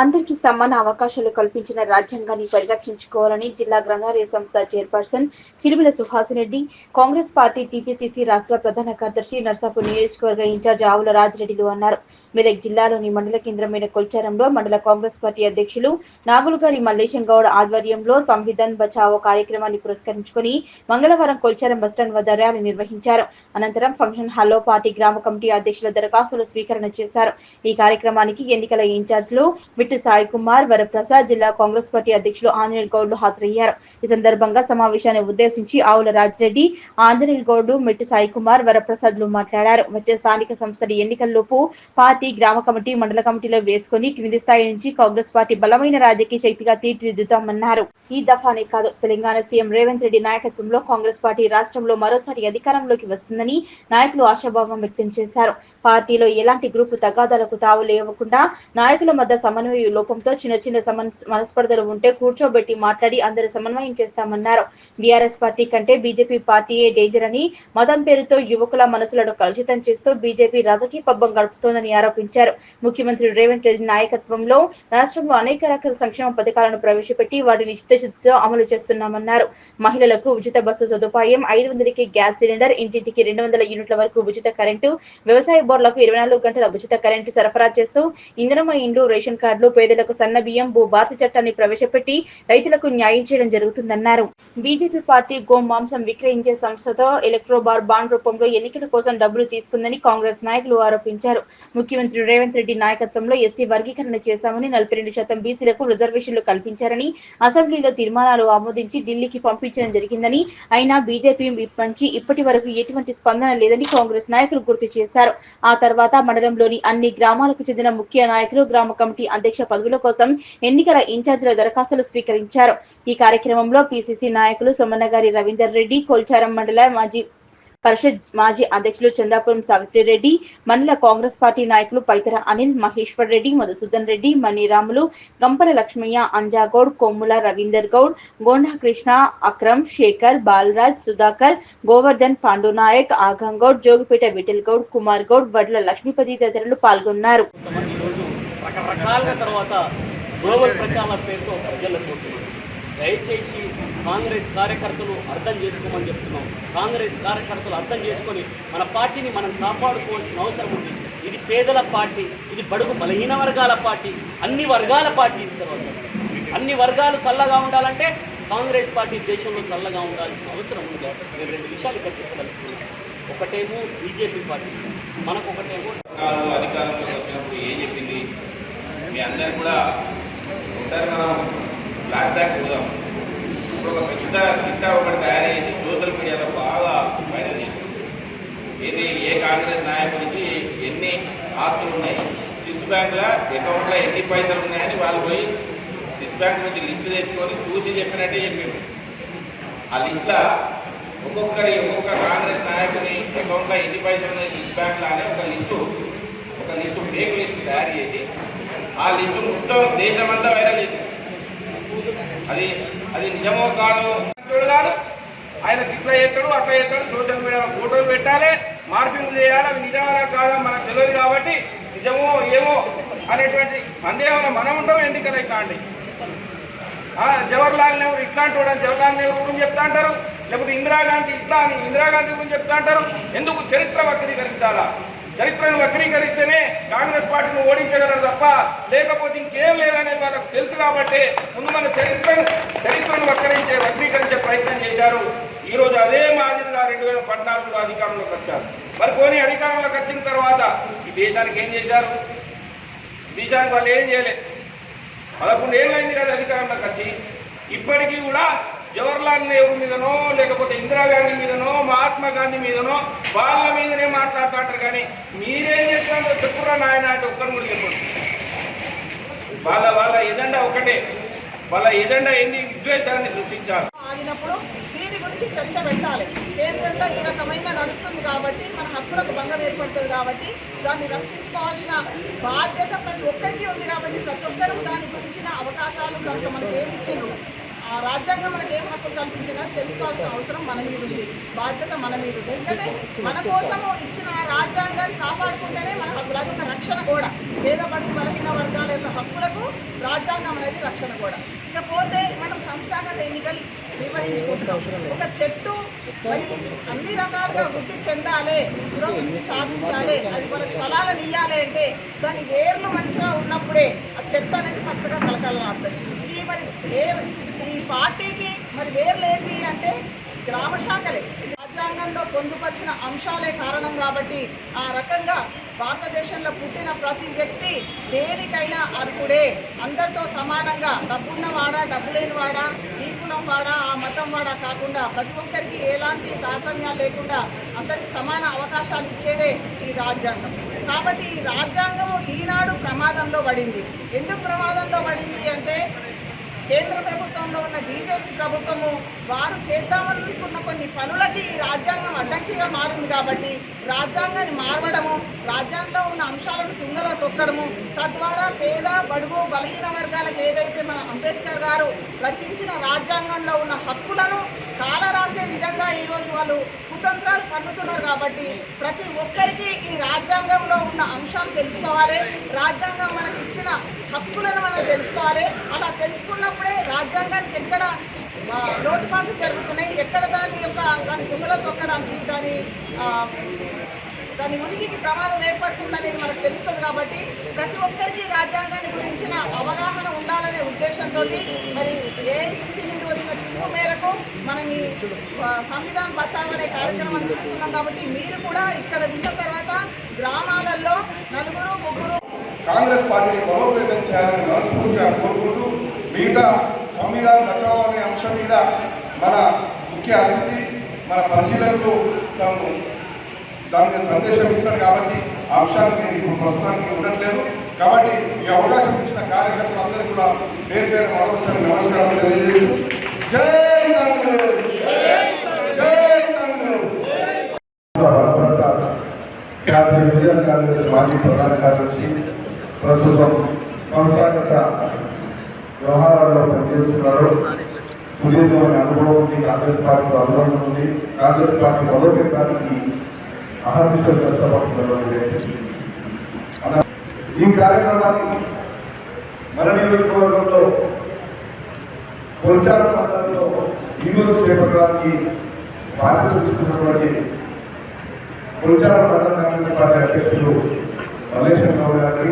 అందరికీ సమాన అవకాశాలు కల్పించిన రాజ్యాంగాన్ని పరిరక్షించుకోవాలని జిల్లా గ్రంథాలయ సంస్థ చైర్పర్సన్ చిలుమిల సుహాసిరెడ్డి, కాంగ్రెస్ పార్టీ టీపీసీసీ రాష్ట్ర ప్రధాన కార్యదర్శి నర్సాపూర్ నియోజకవర్గ ఇన్ఛార్జ్ ఆవుల రాజిరెడ్డిలు అన్నారు. మెదక్ జిల్లాలోని మండల కేంద్రమైన కొల్చారంలో మండల కాంగ్రెస్ పార్టీ అధ్యక్షులు నాగులుగారి మల్లేశం గౌడ్ ఆధ్వర్యంలో సంవిధాన్ బచావో కార్యక్రమాన్ని పురస్కరించుకుని మంగళవారం కొల్చారం బస్టాండ్ వద్ద ర్యాలీ నిర్వహించారు. అనంతరం ఫంక్షన్ హాల్లో పార్టీ గ్రామ కమిటీ అధ్యక్షుల దరఖాస్తులు స్వీకరణ చేశారు. ఈ కార్యక్రమానికి ఎన్నికల ఇన్ఛార్జ్లు మిట్టు సాయి కుమార్, వరప్రసాద్, జిల్లా కాంగ్రెస్ పార్టీ అధ్యక్షులు ఆంజనేయులు గౌడ్లు హాజరయ్యారు. ఈ సందర్భంగా సమావేశాన్ని ఉద్దేశించి ఆవుల రాజిరెడ్డి, ఆంజనేయులు గౌడ్, మిట్టు సాయి కుమార్, వరప్రసాద్లు మాట్లాడారు. వచ్చే స్థానిక సంస్థల ఎన్నికల్లోపు పార్టీ గ్రామ కమిటీ, మండల కమిటీలో వేసుకుని క్రింది స్థాయి నుంచి కాంగ్రెస్ పార్టీ బలమైన రాజకీయ శక్తిగా తీర్చిదిద్దుతామన్నారు. ఈ దఫానే కాదు, తెలంగాణ సీఎం రేవంత్ రెడ్డి నాయకత్వంలో కాంగ్రెస్ పార్టీ రాష్ట్రంలో మరోసారి అధికారంలోకి వస్తుందని నాయకులు ఆశాభావం వ్యక్తం చేశారు. పార్టీలో ఎలాంటి గ్రూపు తగాదాలకు తావు లేవకుండా నాయకుల మధ్య సమన్వయ లోపంతో చిన్న మనస్పర్ధలు ఉంటే కూర్చోబెట్టి మాట్లాడి అందరూ సమన్వయం చేస్తామన్నారు. బీఆర్ఎస్ పార్టీ కంటే బీజేపీ పార్టీయే డేంజర్ అని, మతం పేరుతో యువకుల మనసులను కలుషితం చేస్తూ బీజేపీ రాజకీయ పబ్బం గడుపుతోందని ఆరోపించారు. ముఖ్యమంత్రి రేవంత్ రెడ్డి నాయకత్వంలో రాష్ట్రంలో అనేక రకాల సంక్షేమ పథకాలను ప్రవేశపెట్టి వాటిని చిత్తశుద్ధితో అమలు చేస్తున్నామన్నారు. మహిళలకు ఉచిత బస్సు సదుపాయం, 500కి గ్యాస్ సిలిండర్, ఇంటింటికి 200 యూనిట్ల వరకు ఉచిత కరెంటు, వ్యవసాయ బోర్డులకు 24 గంటల ఉచిత కరెంటు సరఫరా చేస్తూ ఇందిరమ్మ ఇండ్లు, రేషన్ కార్డులు, పేదలకు సన్న బియ్యం, భూ భారతి చట్టాన్ని ప్రవేశపెట్టి రైతులకు న్యాయం చేయడం జరుగుతుందన్నారు. బీజేపీ పార్టీ గో మాంసం విక్రయించే సంస్థతో ఎలక్ట్రోబార్ బాండ్ రూపంలో ఎన్నికల కోసం డబ్బులు తీసుకుందని కాంగ్రెస్ నాయకులు ఆరోపించారు. ముఖ్యమంత్రి రేవంత్ రెడ్డి నాయకత్వంలో ఎస్సీ వర్గీకరణ చేశామని, 42% బీసీలకు రిజర్వేషన్లు కల్పించారని, అసెంబ్లీలో తీర్మానాలు ఆమోదించి ఢిల్లీకి పంపించడం జరిగిందని, అయినా బీజేపీ నుంచి ఇప్పటి వరకు ఎటువంటి స్పందన లేదని కాంగ్రెస్ నాయకులు గుర్తు చేశారు. ఆ తర్వాత మండలంలోని అన్ని గ్రామాలకు చెందిన ముఖ్య నాయకులు గ్రామ కమిటీ అధ్యక్ష పదవుల కోసం ఎన్నికల ఇన్ఛార్జీల దరఖాస్తులు స్వీకరించారు. ఈ కార్యక్రమంలో పీసీసీ నాయకులు సోమన్నగారి రవీందర్ రెడ్డి, కొల్చారం మండల పరిషత్ మాజీ అధ్యక్షులు చందాపురం సావిత్రిరెడ్డి, మండల కాంగ్రెస్ పార్టీ నాయకులు పైతర అనిల్, మహేశ్వర్ రెడ్డి, మధుసూదన్ రెడ్డి, మణిరాములు, గంపల లక్ష్మయ్య, అంజాగౌడ్, కొమ్ముల రవీందర్ గౌడ్, గోండా కృష్ణ, అక్రమ్, శేఖర్, బాలరాజ్, సుధాకర్, గోవర్ధన్, పాండునాయక్, ఆగంగౌడ్, జోగిపేట విఠల్ గౌడ్, కుమార్ గౌడ్, వడ్ల లక్ష్మీపతి తదితరులు పాల్గొన్నారు. రకరకాల తర్వాత గ్లోబల్ ప్రచారం పేరుతో ప్రజల్లో చూస్తున్నాం. దయచేసి కాంగ్రెస్ కార్యకర్తలు అర్థం చేసుకోమని చెప్తున్నాం. కాంగ్రెస్ కార్యకర్తలు అర్థం చేసుకొని మన పార్టీని మనం కాపాడుకోవాల్సిన అవసరం ఉంది. ఇది పేదల పార్టీ, ఇది బడుగు బలహీన వర్గాల పార్టీ, అన్ని వర్గాల పార్టీ. తర్వాత అన్ని వర్గాలు చల్లగా ఉండాలంటే కాంగ్రెస్ పార్టీ దేశంలో చల్లగా ఉండాల్సిన అవసరం ఉంది. కాబట్టి నేను 2 విషయాలు ఇక్కడ చెప్పదలుచుకున్నాను. ఒకటేమో బీజేపీ పార్టీ, మనకు ఒకటేమో అధికారంలోకి వచ్చినప్పుడు ఏం చెప్పింది మీ అందరు కూడా ఒకసారి మనం ఫ్లాష్ బ్యాక్ పోదాం. ఇప్పుడు ఒక పెద్ద చిట్టా ఒకటి తయారు చేసి సోషల్ మీడియాలో బాగా వైరల్ చేసింది. ఇది ఏ కాంగ్రెస్ నాయకుడికి ఎన్ని ఆస్తులు ఉన్నాయి, స్విస్ బ్యాంకుల అకౌంట్లో ఎన్ని పైసలు ఉన్నాయని వాళ్ళు పోయి స్విస్ బ్యాంక్ నుంచి లిస్టు తెచ్చుకొని చూసి చెప్పినట్టే చెప్పింది. ఆ లిస్టులో ఒక్కొక్క కాంగ్రెస్ నాయకుని అకౌంట్లో ఎన్ని పైసలు ఉన్నాయి స్విస్ బ్యాంకులో అనే ఒక లిస్టు ఫేక్ లిస్టు తయారు చేసి ఆ లిస్టు మొత్తం దేశమంతా వైరల్ చేసింది. అది నిజమో కాదు కాదు, ఆయన ఇట్లా చేస్తాడు అట్లా చేస్తాడు, సోషల్ మీడియాలో ఫోటోలు పెట్టాలి, మార్పింగ్ చేయాలి. అవి నిజమా కాదా మనకు తెలియదు కాబట్టి నిజమో ఏమో అనేటువంటి సందేహంలో మనం ఉంటాం. ఎన్నికలు అయితే అండి జవహర్లాల్ నెహ్రూ ఇట్లాంటి వాడు జవహర్లాల్ నెహ్రూ గురించి చెప్తా అంటారు, లేకపోతే ఇందిరాగాంధీ ఇట్లా అని ఇందిరాగాంధీ గురించి చెప్తా అంటారు. ఎందుకు చరిత్ర వక్రీకరించాలా? చరిత్రను వక్రీకరిస్తేనే కాంగ్రెస్ పార్టీని ఓడించగలరు తప్ప లేకపోతే ఇంకేం లేదనేది వాళ్ళకు తెలుసు. కాబట్టి ముందు మన చరిత్రను వక్రీకరించే ప్రయత్నం చేశారు. ఈరోజు అదే మాదిరిగా 2014లో అధికారంలోకి వచ్చారు. మరి పోనీ అధికారంలోకి వచ్చిన తర్వాత ఈ దేశానికి ఏం చేశారు? దేశానికి వాళ్ళు ఏం చేయలేదు. 11 ఏళ్ళు అయింది కదా అధికారంలోకి వచ్చి. ఇప్పటికీ కూడా జవహర్లాల్ నెహ్రూ మీదనో లేకపోతే ఇందిరాగాంధీ మీదనో మహాత్మా గాంధీ మీదనో వాళ్ళ మీదనే మాట్లాడుతుంటారు. కానీ మీరేం చేస్తారో చెప్పురా నాయన అంటే ఒక్కరు కూడా చెప్పండి. వాళ్ళ ఎజెండా ఒకటే. వాళ్ళ ఎజెండా ఎన్ని విద్వేషాన్ని సృష్టించారు. ఆగినప్పుడు దీని గురించి చర్చ పెట్టాలి. కేంద్రంలో ఈ రకమైన నడుస్తుంది కాబట్టి మన హక్కులకు భంగం ఏర్పడుతుంది కాబట్టి దాన్ని రక్షించుకోవాల్సిన బాధ్యత ప్రతి ఒక్కరికి ఉంది. కాబట్టి ప్రతి ఒక్కరూ దాని గురించిన అవకాశాలు దాంట్లో మనకు ఏమి ఇచ్చిండ్రు ఆ రాజ్యాంగం మనకి ఏం హక్కులు కల్పించినా తెలుసుకోవాల్సిన అవసరం మన మీద ఉంది, బాధ్యత మన మీద ఉంది. ఎందుకంటే మన కోసము ఇచ్చిన రాజ్యాంగాన్ని కాపాడుకుంటేనే మన హక్కులు, అది ఒక రక్షణ కూడా. పేద బడుగు బలహీన వర్గాల యొక్క హక్కులకు రాజ్యాంగం అనేది రక్షణ కూడా. ఇకపోతే మనం సంస్థాగత ఎన్నికలు నిర్వహించుకుంటున్నాం. ఒక చెట్టు మరి అన్ని రకాలుగా వృద్ధి చెందాలి, పురోగతి సాధించాలి, అది మనకు ఫలాలను ఇవ్వాలి అంటే దాని వేర్లు మంచిగా ఉన్నప్పుడే ఆ చెట్టు అనేది పచ్చగా కలకలలాడుతుంది. ఇది మరి ఈ పార్టీకి మరి వేర్లు ఏంటి అంటే గ్రామ శాఖలే. రాజ్యాంగంలో పొందుపరిచిన అంశాలే కారణం కాబట్టి ఆ రకంగా భారతదేశంలో పుట్టిన ప్రతి వ్యక్తి దేనికైనా అర్హుడే, అందరితో సమానంగా, డబ్బున్నవాడా డబ్బు లేనివాడా, ఈ కులం వాడా ఆ మతం వాడా కాకుండా ప్రతి ఒక్కరికి ఎలాంటి తారతమ్యాలు లేకుండా అందరికీ సమాన అవకాశాలు ఇచ్చేదే ఈ రాజ్యాంగం. కాబట్టి ఈ రాజ్యాంగము ఈనాడు ప్రమాదంలో పడింది. ఎందుకు ప్రమాదంలో పడింది అంటే కేంద్ర ప్రభుత్వంలో ఉన్న బీజేపీ ప్రభుత్వము వారు చేద్దామనుకున్న కొన్ని పనులకి ఈ రాజ్యాంగం అడ్డంకిగా మారింది. కాబట్టి రాజ్యాంగాన్ని మార్వడము, రాజ్యాంగంలో ఉన్న అంశాలను తుంగలో తొక్కడము, తద్వారా పేద బడుగు బలహీన వర్గాలకు ఏదైతే మన అంబేద్కర్ గారు రచించిన రాజ్యాంగంలో ఉన్న హక్కులను కాలరాసే విధంగా ఈరోజు వాళ్ళు కుతంత్రాలు పన్నుతున్నారు. కాబట్టి ప్రతి ఒక్కరికి ఈ రాజ్యాంగంలో ఉన్న అంశాలు తెలుసుకోవాలి, రాజ్యాంగం మనకి ఇచ్చిన హక్కులను మనం తెలుసుకోవాలి. అలా తెలుసుకున్నప్పుడే రాజ్యాంగానికి ఎక్కడ లోటుపాట్లు జరుగుతున్నాయి, ఎక్కడ దాని దుమ్ములో తొక్కడానికి దాని ఉనికికి ప్రమాదం ఏర్పడుతుందనేది మనకు తెలుస్తుంది. కాబట్టి ప్రతి ఒక్కరికి రాజ్యాంగాన్ని గురించిన అవగాహన ఉండాలనే ఉద్దేశంతో మరి ఏఐసిసి నుండి వచ్చిన పిలుపు మేరకు మనం ఈ సంవిధాన్ బచావ్ అనే కార్యక్రమాన్ని తీసుకున్నాం. కాబట్టి మీరు కూడా ఇక్కడ విన్న తర్వాత గ్రామాలలో నలుగురు ముగ్గురు కాంగ్రెస్ పార్టీని బలోపేతం చేయాలని మనస్ఫూర్తిగా కోరుకుంటూ మిగతా సంవిధాన బచావ్ అనే అంశం మీద మన ముఖ్య అతిథి మన పరిశీలనకు తాము దానికి సందేశం ఇస్తారు. కాబట్టి ఆ అంశానికి నేను ఇప్పుడు ప్రస్తుతానికి ఉండట్లేదు. కాబట్టి ఈ అవకాశం ఇచ్చిన కార్యకర్తలందరికీ కూడా పేరు పేరు మరోసారి నమస్కారం తెలియజేస్తూ జై కాంగ్రెస్, జై కాంగ్రెస్. కాంగ్రెస్ మాజీ ప్రధాన కార్యదర్శి, ప్రస్తుతం సంస్థాగత వ్యవహారాల్లో పనిచేస్తున్నారు. సుదీర్ఘమైన అనుభవం ఉంది, కాంగ్రెస్ పార్టీలో అనుభవం ఉంది. కాంగ్రెస్ పార్టీ బలోపేతానికి అహర్నిశలు కష్టపడుతున్నారు. ఈ కార్యక్రమాన్ని మన నియోజకవర్గంలో ప్రచార మండలంలో ఈరోజు చేపట్టడానికి బాధ్యత తీసుకున్నటువంటి ప్రచార మండల కాంగ్రెస్ పార్టీ అధ్యక్షులు మల్లేశ్వర రావు గారికి,